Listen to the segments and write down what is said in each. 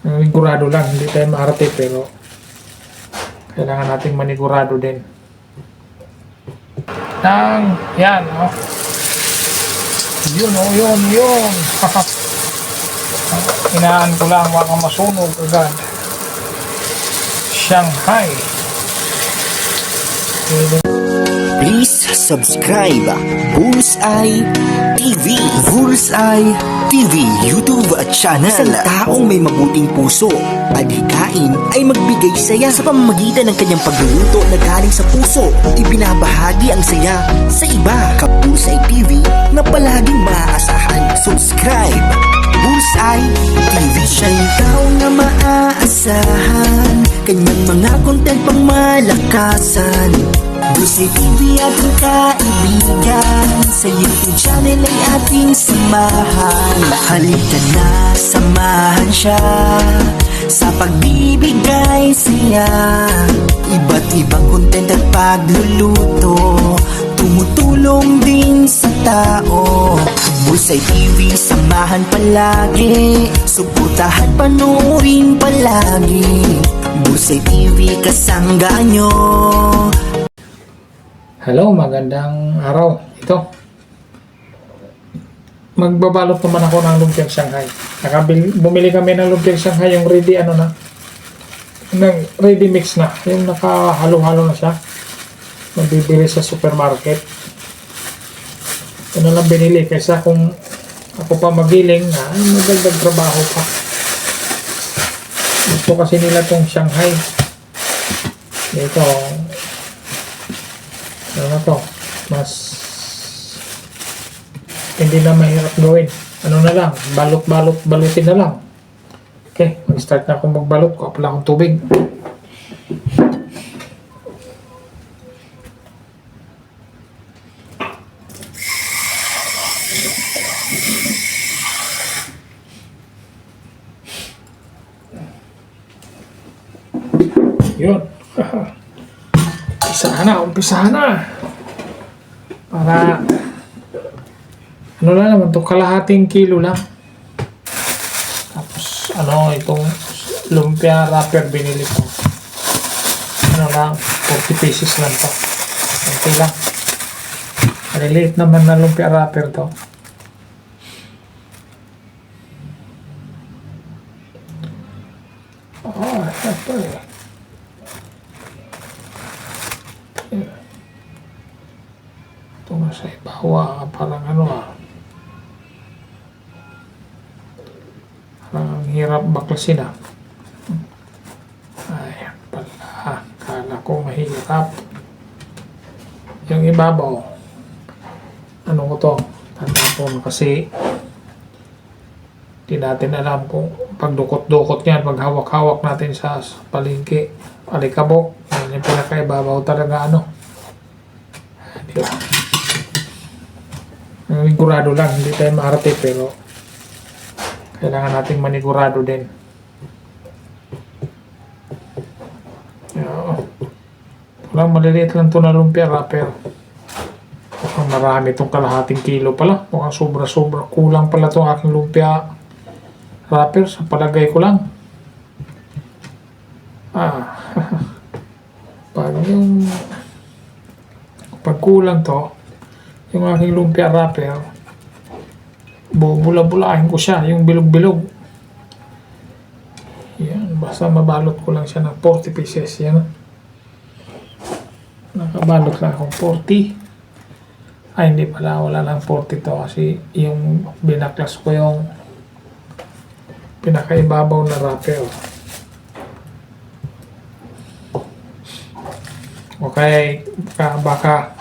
Manigurado lang, hindi tayo maarte pero kailangan nating manigurado din. Yan, oh. Yun. Inaan ko lang, baka masunog agad. Shanghai. Please subscribe Bullseye TV. Bullseye TV YouTube channel. Isang taong may mabuting puso, adhikain ay magbigay saya sa pamamagitan ng kanyang pagluluto na galing sa puso. Ibinabahagi ang saya sa iba. Bullseye TV na palaging maaasahan. Subscribe Bullseye TV. Siya'y tao na maaasahan, kanyang mga content pang malakasan. Bullseye TV ating kaibigan, sa YouTube channel ay ating samahan. Halika na, samahan siya sa pagbibigay siya. Iba't ibang content at pagluluto, tumutulong din sa tao. Bullseye TV, samahan palagi, suportahan, panoorin palagi. Bullseye TV, kasangga nyo. Hello, magandang araw. Ito. Magbabalot naman ako ng lumpiang Shanghai. Bumili kami ng lumpiang Shanghai, yung ready ready mix na. Yung nakahalo-halo na siya. Magbibili sa supermarket. Ito na lang binili kaysa kung ako pa magiling na magdagdag trabaho pa. Gusto kasi nila tong Shanghai. Ito. Ano to? Mas hindi na mahirap gawin. Ano na lang? Balutin na lang. Okay, mag-start na akong magbalot. Kuha pala akong tubig. Yun. Umpisahan na. Para ano lang naman to, kalahating kilo lang. Tapos itong lumpia wrapper binili ko. Lang 40 pesos lang to. Okay lang. Maliliit naman na lumpia wrapper to. Syempre. Ito nga sa ibawa, parang parang ang hirap baklasin ayan pala, kala ko mahirap yung ibabaw. Ano ko to, tanda ko kasi di natin alam kung pagdukot-dukot yan, pag hawak-hawak natin sa palengke, alikabok, yan yung pinakaibabaw talaga diba? Manigurado lang, hindi tayo maarte pero kailangan nating manigurado din. Walang maliliit lang ito na lumpia wrapper. Mukhang marami itong kalahating kilo pala. Mukhang sobra-sobra. Kulang pala itong aking lumpia wrapper sa palagay ko lang. Pag kulang to, yung aking lumpia wrapper, bubula-bulahin ko siya, yung bilog-bilog. Yan, basta mabalot ko lang siya ng 40 pieces. Yan. Nakabalot lang akong 40. Ay, hindi pala, wala lang 40 to kasi yung binaklas ko yung pinakaibabaw na wrapper. Okay, baka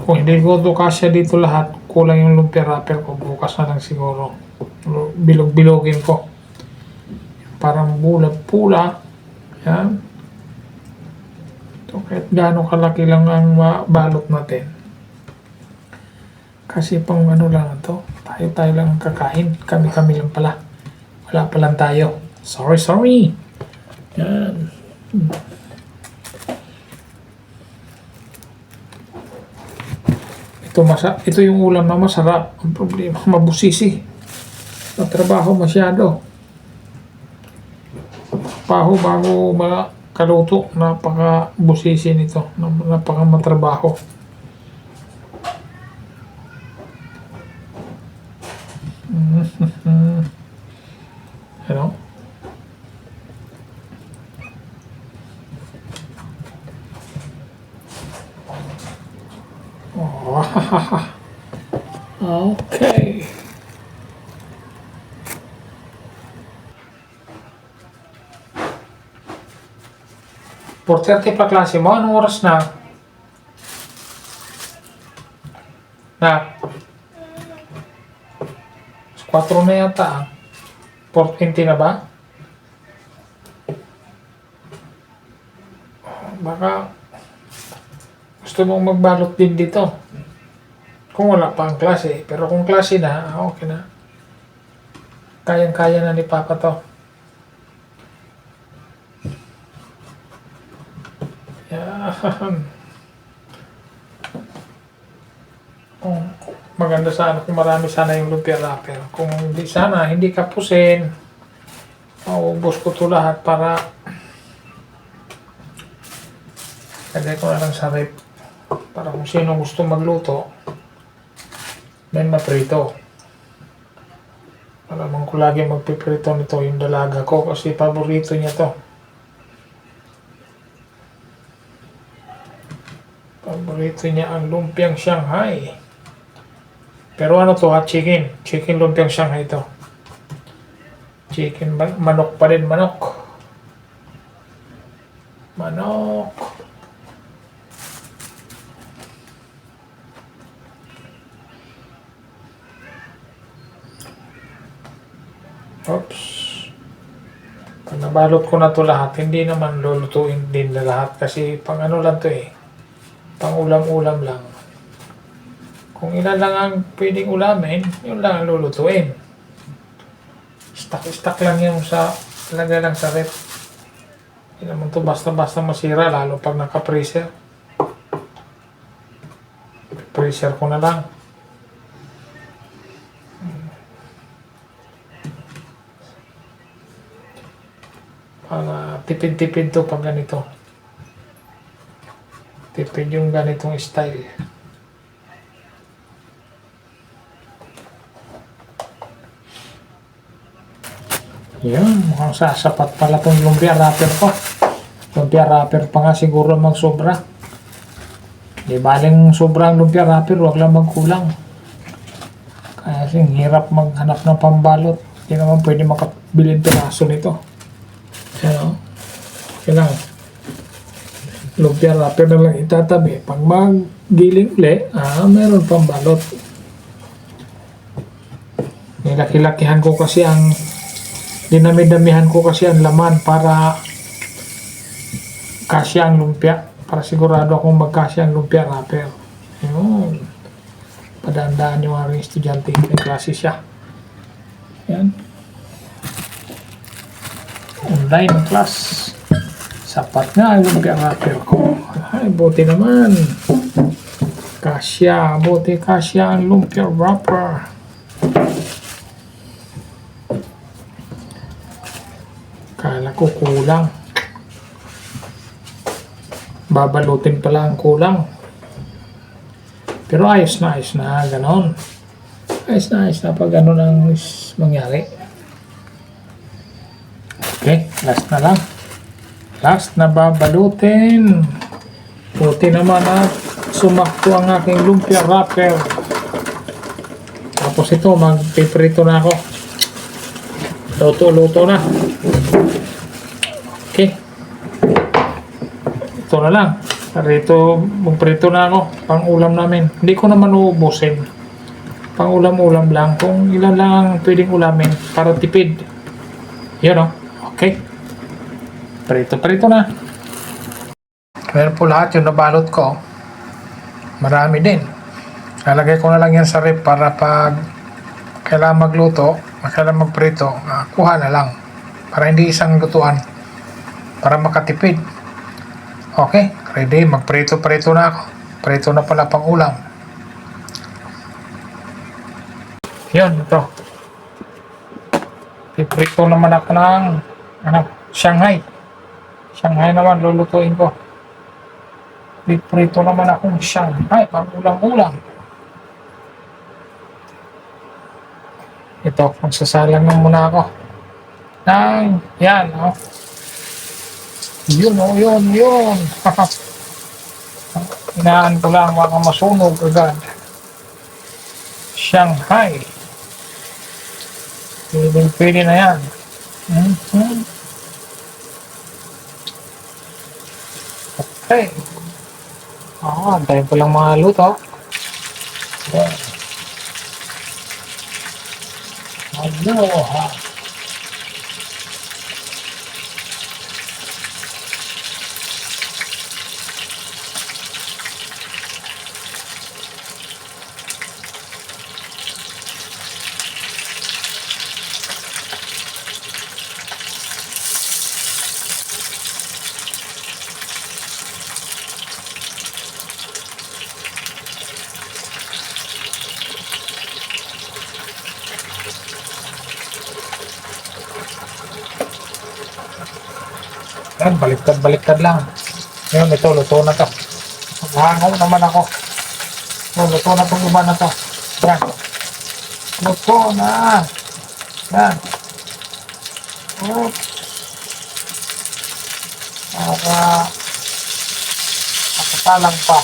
kung hindi ko ito kasya dito lahat, kulang yung lumpia wrapper ko, bukas na lang siguro. Bilog-bilogin ko. Parang pula. Yan. So, kahit gaano kalaki lang ang balot natin. Kasi pang lang ito, tayo lang kakain. Kami lang pala. Wala pa lang tayo. Sorry. Yan. Ito yung ulam na masarap. Ang problema, mabusisi. Matrabaho masyado. paho bago makaluto. Napaka-busisi nito. Napaka-matrabaho. Ano? Oh, okay. Porterte pa klase mo? Anong oras na? Na? 4 na yata. 4:20 na ba? Baka gusto mong magbalot din dito. Kung wala pa ang klase. Pero kung klase na, okay na. Kayang-kaya na ni Papa to. Yan. Oh, maganda sana kung marami sana yung lumpia wrapper. Kung hindi sana, hindi kapusin. Maubos ko to lahat para lagay ko na lang sa rep. Para kung sino gusto magluto, may maprito. Alam ko lagi magpiprito nito yung dalaga ko kasi paborito niya to. Paborito niya ang lumpiang Shanghai. Pero ano to ha? Chicken. Chicken lumpiang Shanghai to. Chicken, manok pa rin, manok. Manok. Oops. Pag nabalot ko na to lahat, hindi naman lulutuin din na lahat kasi pang ano lang to eh. Pang ulam-ulam lang. Kung ilan lang ang pwedeng ulamin, yun lang ang lulutuin. Stock lang yung sa, lagay lang sa rep. Hindi naman to basta-basta masira, lalo pag naka-freezer. Freezer ko na lang. Para tipid-tipid to pag ganito. Tipid yung ganitong style. Yan, mukhang sasapat pala itong lumpia wrapper ko. Lumpia wrapper pa nga siguro magsobra. Di baling sobrang lumpia wrapper, huwag lang magkulang. Kasi hirap maghanap ng pambalot. Hindi naman pwede makabilin piraso nito. Ano? Kailangan. Lumpia wrapper na lang itatabi. Pag maggiling uli, meron pang balot. Nilaki-lakihan ko kasi ang dinami-damihan ko kasi ang laman para kasya ang lumpia. Para sigurado akong magkasya ang lumpia wrapper. Ayun. Padandaan yung aking estudyante. May klase siya. Yan. Online class. Sapat nga ang lumpia wrapper ko. Ay, buti naman. Kasya. Buti kasya ang lumpia wrapper. Kala ko kulang. Babalutin pala ang kulang. Pero ayos na, ganon. Ayos na pag ganon ang mangyari. Okay, last na lang. Last na babalutin. Buti naman at sumakto ang aking lumpia wrapper. Tapos ito, magpiprito na ako. Luto na. Okay. Ito na lang. Rito, magprito na ako. Pang ulam namin. Hindi ko naman uubusin. Pang ulam-ulam lang. Kung ilan lang ang pwedeng ulamin para tipid. Yun o. Okay. Prito na. Meron po lahat yung nabalot ko. Marami din. Lalagay ko na lang yan sa rep para pag kailangan magluto, kailangan magprito, kuha na lang. Para hindi isang lutuan. Para makatipid. Okay, ready. Magprito na ako. Prito na pala pang ulam. Yun, ito. Iprito naman ako ng Shanghai. Shanghai naman lulutuin ko. Prito naman akong Shanghai. Pang ulam-ulam. Ito, magsasalang na muna ako. Yan, oh. Yun, oh, yun. Inaan ko lang, baka masunog agad. Shanghai. Pwede na yan. Okay. Antayin ko lang mga luto. Yan. Aloha. Yan, baliktad lang. Ngayon, ito, luto na to. Maghangaw naman ako. Luto na itong iba na to. Yan. Luto na. Yan. Oh. Para makasalang pa.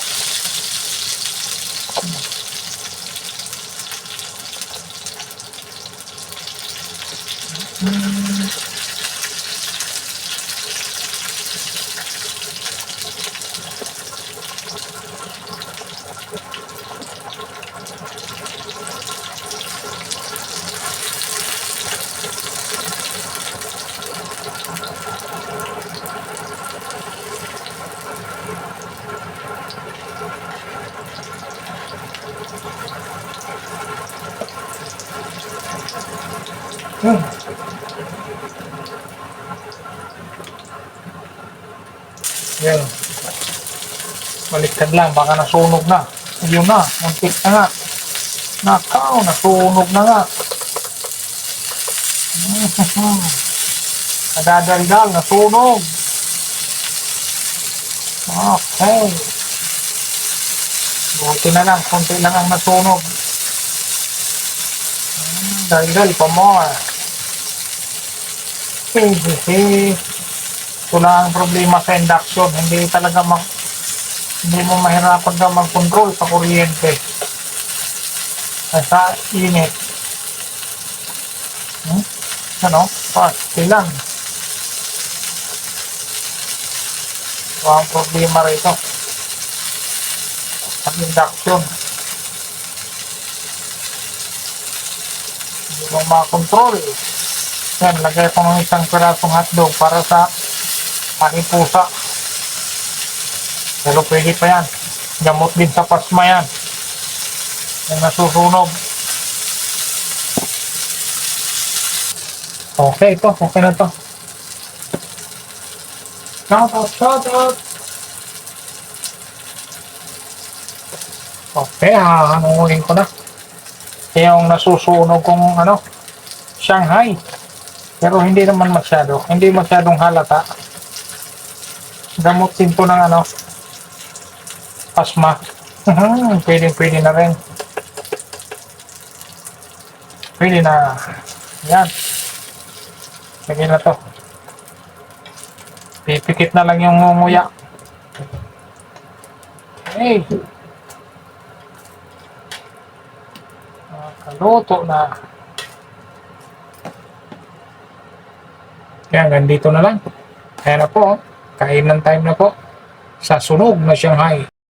Yan. Baliktad lang, baka nasunog na. Yun na, muntik na nga. Nakaw, nasunog na nga. Nadadaldal, nasunog. Okay. Buti na lang, konti lang ang nasunog. Daldal pa more. Ito lang ang problema sa induction. Hindi mo mahirapan ka mag-control sa kuryente. Sa init. Ano? Lang. Ito ang problema rito. Sa induction. Hindi mo makontrol. Yan, lagay ko ng isang pirasong hotdog para sa aking pusa. Pero pwede pa yan. Gamot din sa pasma yan. Yung nasusunog. Okay ito. Okay na ito. Shout out. Okay, hahanguin ko na. Yung nasusunog kong Shanghai. Pero hindi naman masyado. Hindi masyadong halata. Gamot din to ng pasma. Pwede na rin. Pwede na. Yan. Sige na to. Pipikit na lang yung nguya. Okay. Nakaluto na. Yan, ganito na lang. Kaya na po. Kainan time na po. Sa sunog na Shanghai.